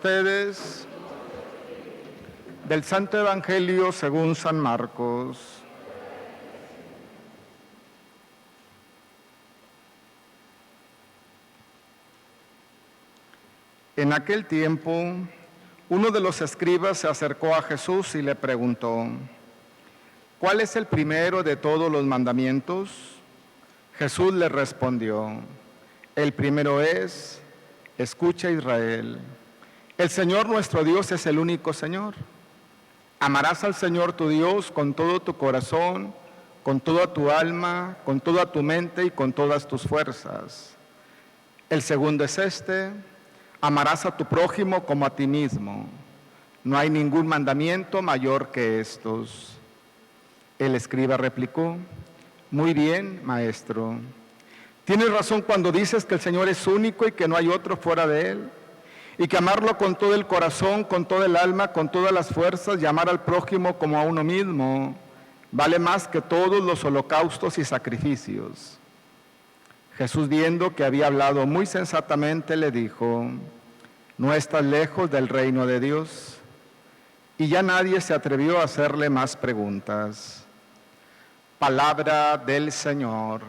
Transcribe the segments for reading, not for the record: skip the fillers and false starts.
Ustedes del Santo Evangelio según San Marcos. En aquel tiempo, uno de los escribas se acercó a Jesús y le preguntó: ¿cuál es el primero de todos los mandamientos? Jesús le respondió: el primero es: escucha, Israel. El Señor nuestro Dios es el único Señor. Amarás al Señor tu Dios con todo tu corazón, con toda tu alma, con toda tu mente y con todas tus fuerzas. El segundo es este: amarás a tu prójimo como a ti mismo. No hay ningún mandamiento mayor que estos. El escriba replicó: muy bien, maestro. Tienes razón cuando dices que el Señor es único y que no hay otro fuera de Él, y que amarlo con todo el corazón, con toda el alma, con todas las fuerzas, y amar al prójimo como a uno mismo, vale más que todos los holocaustos y sacrificios. Jesús, viendo que había hablado muy sensatamente, le dijo: no estás lejos del reino de Dios. Y ya nadie se atrevió a hacerle más preguntas. Palabra del Señor.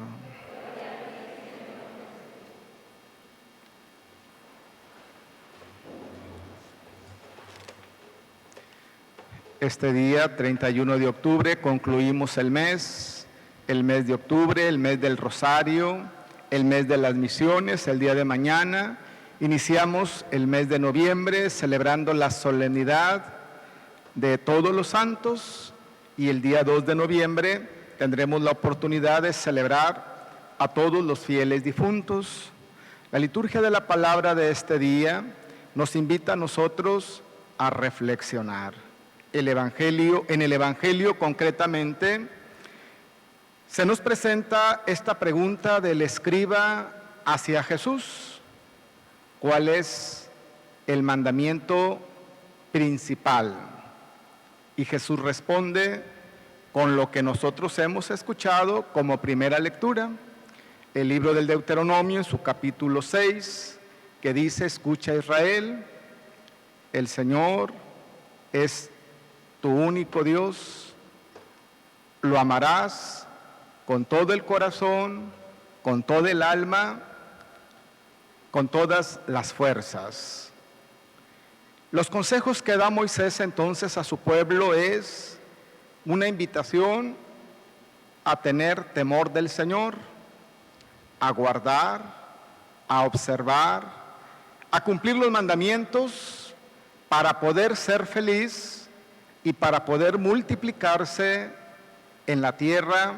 Este día, 31 de octubre, concluimos el mes de octubre, el mes del Rosario, el mes de las misiones. El día de mañana iniciamos el mes de noviembre celebrando la solemnidad de todos los santos, y el día 2 de noviembre tendremos la oportunidad de celebrar a todos los fieles difuntos. La liturgia de la palabra de este día nos invita a nosotros a reflexionar. En el Evangelio concretamente se nos presenta esta pregunta del escriba hacia Jesús: ¿cuál es el mandamiento principal? Y Jesús responde con lo que nosotros hemos escuchado como primera lectura, el libro del Deuteronomio en su capítulo 6, que dice: escucha, Israel, el Señor es tu único Dios, lo amarás con todo el corazón, con todo el alma, con todas las fuerzas. Los consejos que da Moisés entonces a su pueblo es una invitación a tener temor del Señor, a guardar, a observar, a cumplir los mandamientos para poder ser feliz y para poder multiplicarse en la tierra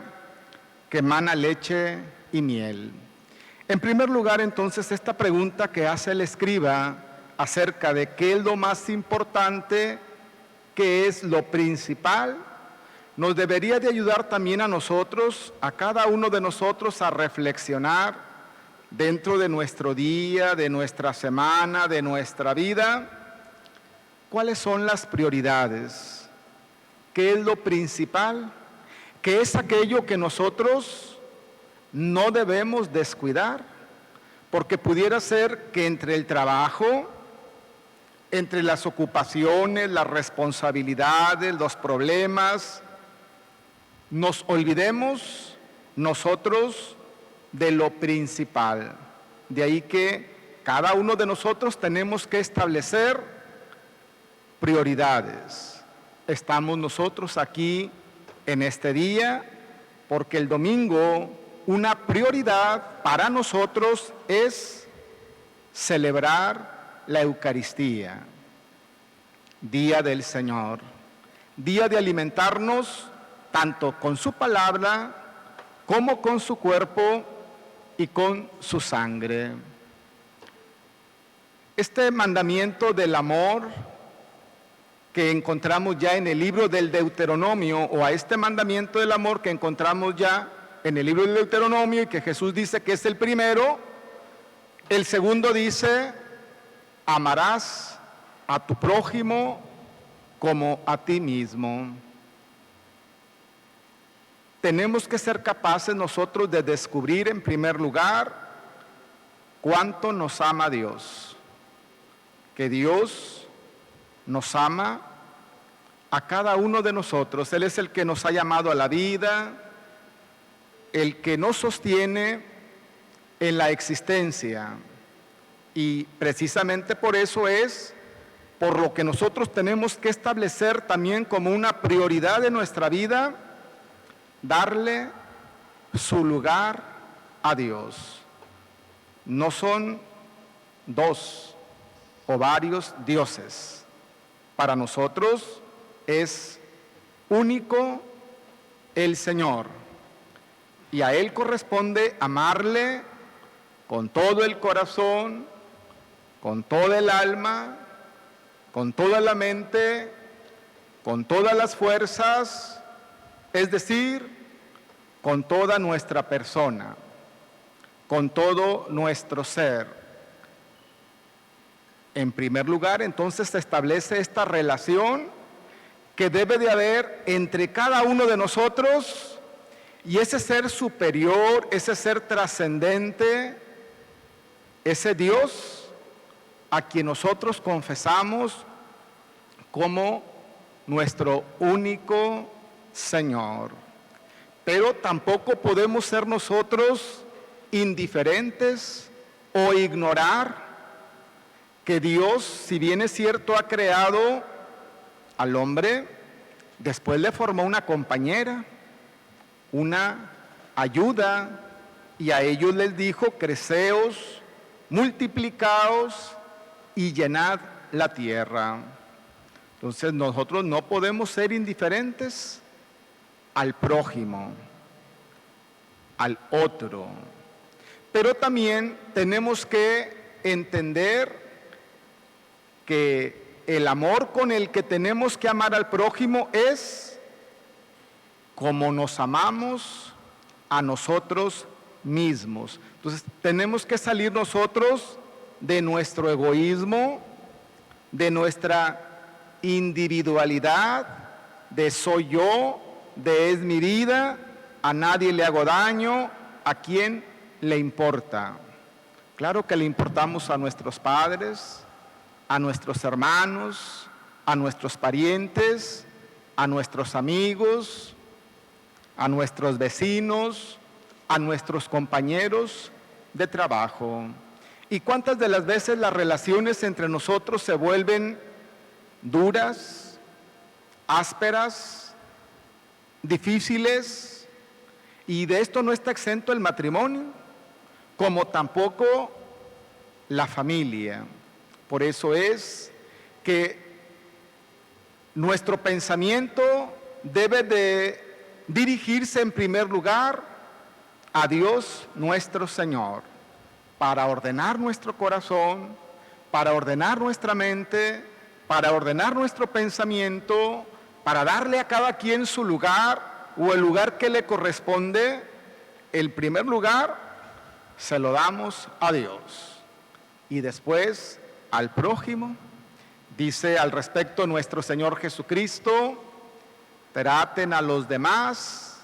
que emana leche y miel. En primer lugar, entonces, esta pregunta que hace el escriba acerca de qué es lo más importante, qué es lo principal, nos debería de ayudar también a nosotros, a cada uno de nosotros, a reflexionar dentro de nuestro día, de nuestra semana, de nuestra vida. ¿Cuáles son las prioridades? ¿Qué es lo principal? ¿Qué es aquello que nosotros no debemos descuidar? Porque pudiera ser que entre el trabajo, entre las ocupaciones, las responsabilidades, los problemas, nos olvidemos nosotros de lo principal. De ahí que cada uno de nosotros tenemos que establecer prioridades. Estamos nosotros aquí en este día porque el domingo una prioridad para nosotros es celebrar la Eucaristía, Día del Señor, día de alimentarnos tanto con su palabra como con su cuerpo y con su sangre. Este mandamiento del amor que encontramos ya en el libro del Deuteronomio, o a este mandamiento del amor que encontramos ya en el libro del Deuteronomio y que Jesús dice que es el primero, el segundo dice: amarás a tu prójimo como a ti mismo. Tenemos que ser capaces nosotros de descubrir en primer lugar cuánto nos ama Dios. que Dios nos ama a cada uno de nosotros. Él es el que nos ha llamado a la vida, el que nos sostiene en la existencia. Y precisamente por eso es por lo que nosotros tenemos que establecer también como una prioridad de nuestra vida, darle su lugar a Dios. No son dos o varios dioses. Para nosotros es único el Señor. Y a Él corresponde amarle con todo el corazón, con toda el alma, con toda la mente, con todas las fuerzas, es decir, con toda nuestra persona, con todo nuestro ser. En primer lugar, entonces se establece esta relación que debe de haber entre cada uno de nosotros y ese ser superior, ese ser trascendente, ese Dios a quien nosotros confesamos como nuestro único Señor. Pero tampoco podemos ser nosotros indiferentes o ignorar que Dios, si bien es cierto, ha creado al hombre, después le formó una compañera, una ayuda, y a ellos les dijo: creceos, multiplicaos y llenad la tierra. Entonces nosotros no podemos ser indiferentes al prójimo, al otro. Pero también tenemos que entender que el amor con el que tenemos que amar al prójimo es como nos amamos a nosotros mismos. Entonces tenemos que salir nosotros de nuestro egoísmo, de nuestra individualidad, de soy yo, de es mi vida, a nadie le hago daño, ¿a quién le importa? Claro que le importamos a nuestros padres, a nuestros hermanos, a nuestros parientes, a nuestros amigos, a nuestros vecinos, a nuestros compañeros de trabajo. ¿Y cuántas de las veces las relaciones entre nosotros se vuelven duras, ásperas, difíciles? Y de esto no está exento el matrimonio, como tampoco la familia. Por eso es que nuestro pensamiento debe de dirigirse en primer lugar a Dios nuestro Señor, para ordenar nuestro corazón, para ordenar nuestra mente, para ordenar nuestro pensamiento, para darle a cada quien su lugar o el lugar que le corresponde. El primer lugar se lo damos a Dios y después al prójimo. Dice al respecto nuestro Señor Jesucristo: traten a los demás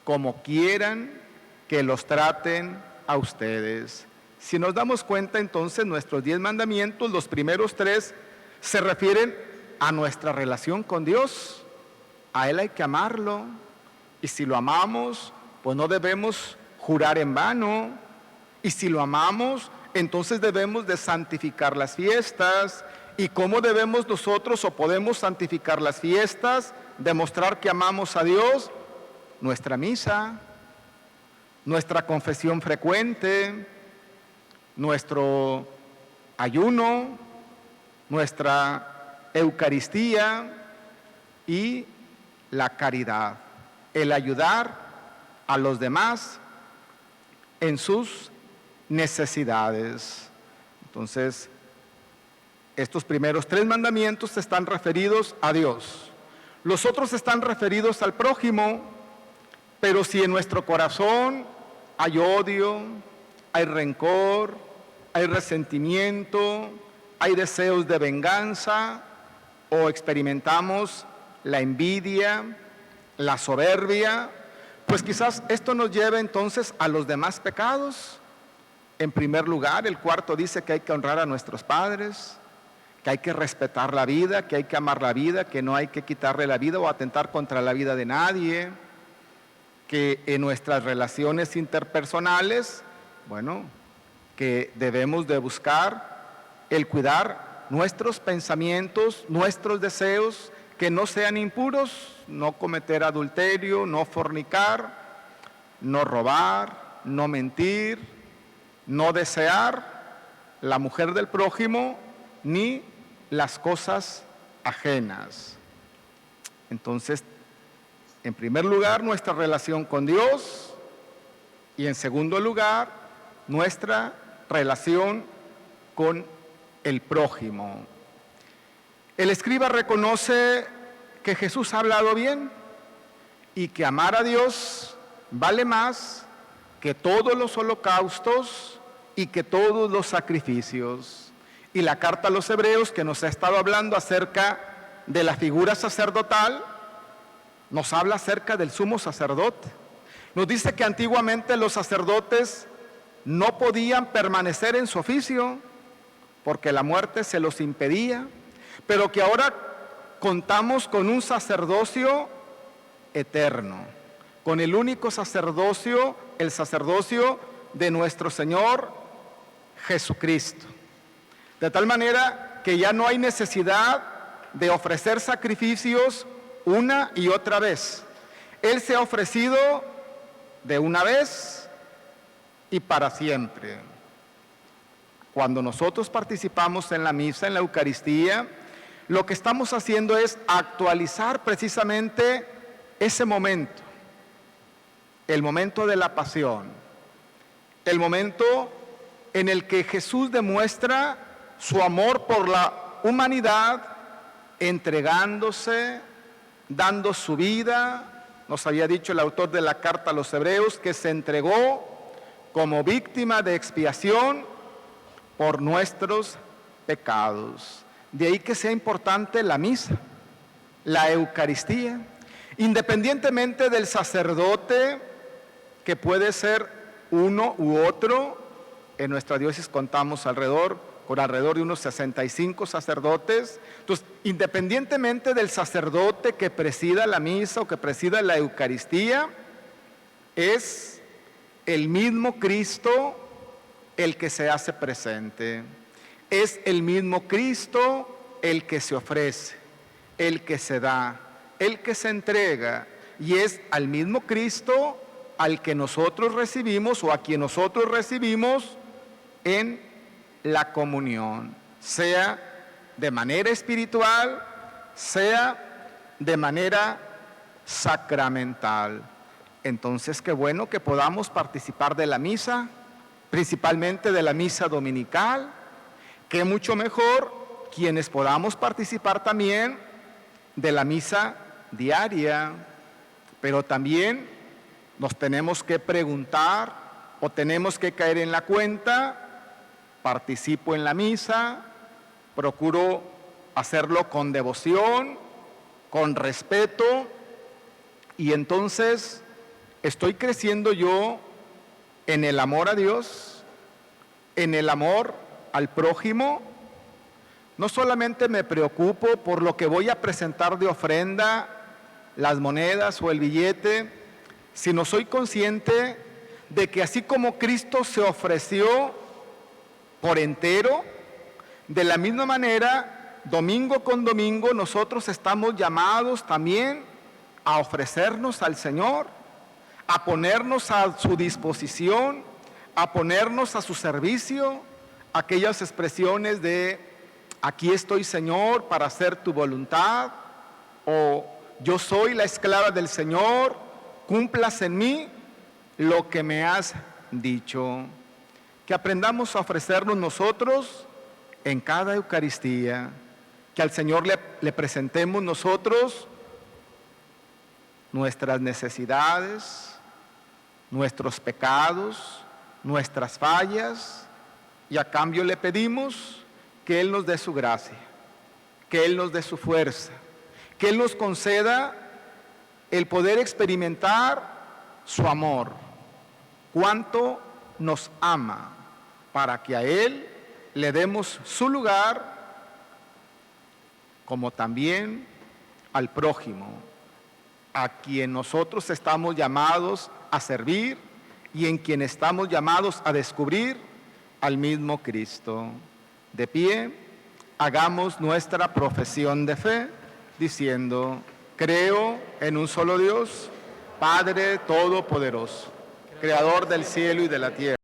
como quieran que los traten a ustedes. Si nos damos cuenta, entonces, nuestros 10 mandamientos, los primeros 3 se refieren a nuestra relación con Dios. A Él hay que amarlo, y si lo amamos, pues no debemos jurar en vano, y si lo amamos, entonces debemos de santificar las fiestas. ¿Y cómo debemos nosotros o podemos santificar las fiestas? Demostrar que amamos a Dios: nuestra misa, nuestra confesión frecuente, nuestro ayuno, nuestra Eucaristía y la caridad, el ayudar a los demás en sus necesidades. Entonces, estos primeros 3 mandamientos están referidos a Dios. Los otros están referidos al prójimo, pero si en nuestro corazón hay odio, hay rencor, hay resentimiento, hay deseos de venganza, o experimentamos la envidia, la soberbia, pues quizás esto nos lleve entonces a los demás pecados. En primer lugar, el cuarto dice que hay que honrar a nuestros padres. que hay que respetar la vida, que hay que amar la vida, que no hay que quitarle la vida o atentar contra la vida de nadie, que en nuestras relaciones interpersonales, bueno, que debemos de buscar el cuidar nuestros pensamientos, nuestros deseos, que no sean impuros, no cometer adulterio, no fornicar, no robar, no mentir, no desear la mujer del prójimo ni las cosas ajenas. Entonces, en primer lugar, nuestra relación con Dios y en segundo lugar, nuestra relación con el prójimo. El escriba reconoce que Jesús ha hablado bien y que amar a Dios vale más que todos los holocaustos y que todos los sacrificios. Y la carta a los Hebreos, que nos ha estado hablando acerca de la figura sacerdotal, nos habla acerca del sumo sacerdote. Nos dice que antiguamente los sacerdotes no podían permanecer en su oficio porque la muerte se los impedía, pero que ahora contamos con un sacerdocio eterno, con el único sacerdocio, el sacerdocio de nuestro Señor Jesucristo. De tal manera que ya no hay necesidad de ofrecer sacrificios una y otra vez. Él se ha ofrecido de una vez y para siempre. Cuando nosotros participamos en la misa, en la Eucaristía, lo que estamos haciendo es actualizar precisamente ese momento, el momento de la pasión, el momento en el que Jesús demuestra su amor por la humanidad, entregándose, dando su vida. Nos había dicho el autor de la carta a los Hebreos que se entregó como víctima de expiación por nuestros pecados. De ahí que sea importante la misa, la Eucaristía, independientemente del sacerdote, que puede ser uno u otro. En nuestra diócesis contamos con alrededor de unos 65 sacerdotes. Entonces, independientemente del sacerdote que presida la misa o que presida la Eucaristía, es el mismo Cristo el que se hace presente. Es el mismo Cristo el que se ofrece, el que se da, el que se entrega. Y es al mismo Cristo al que nosotros recibimos o a quien nosotros recibimos en la comunión, sea de manera espiritual, sea de manera sacramental. Entonces, qué bueno que podamos participar de la misa, principalmente de la misa dominical, que mucho mejor quienes podamos participar también de la misa diaria, pero también nos tenemos que preguntar o tenemos que caer en la cuenta: participo en la misa, procuro hacerlo con devoción, con respeto, y entonces estoy creciendo yo en el amor a Dios, en el amor al prójimo. No solamente me preocupo por lo que voy a presentar de ofrenda, las monedas o el billete, sino soy consciente de que así como Cristo se ofreció por entero, de la misma manera, domingo con domingo, nosotros estamos llamados también a ofrecernos al Señor, a ponernos a su disposición, a ponernos a su servicio. Aquellas expresiones de: aquí estoy, Señor, para hacer tu voluntad, o yo soy la esclava del Señor, cumplas en mí lo que me has dicho. Que aprendamos a ofrecernos nosotros en cada Eucaristía, que al Señor le presentemos nosotros nuestras necesidades, nuestros pecados, nuestras fallas, y a cambio le pedimos que Él nos dé su gracia, que Él nos dé su fuerza, que Él nos conceda el poder experimentar su amor, cuánto nos ama, para que a Él le demos su lugar como también al prójimo, a quien nosotros estamos llamados a servir y en quien estamos llamados a descubrir al mismo Cristo. De pie, hagamos nuestra profesión de fe diciendo: creo en un solo Dios, Padre Todopoderoso, Creador del cielo y de la tierra,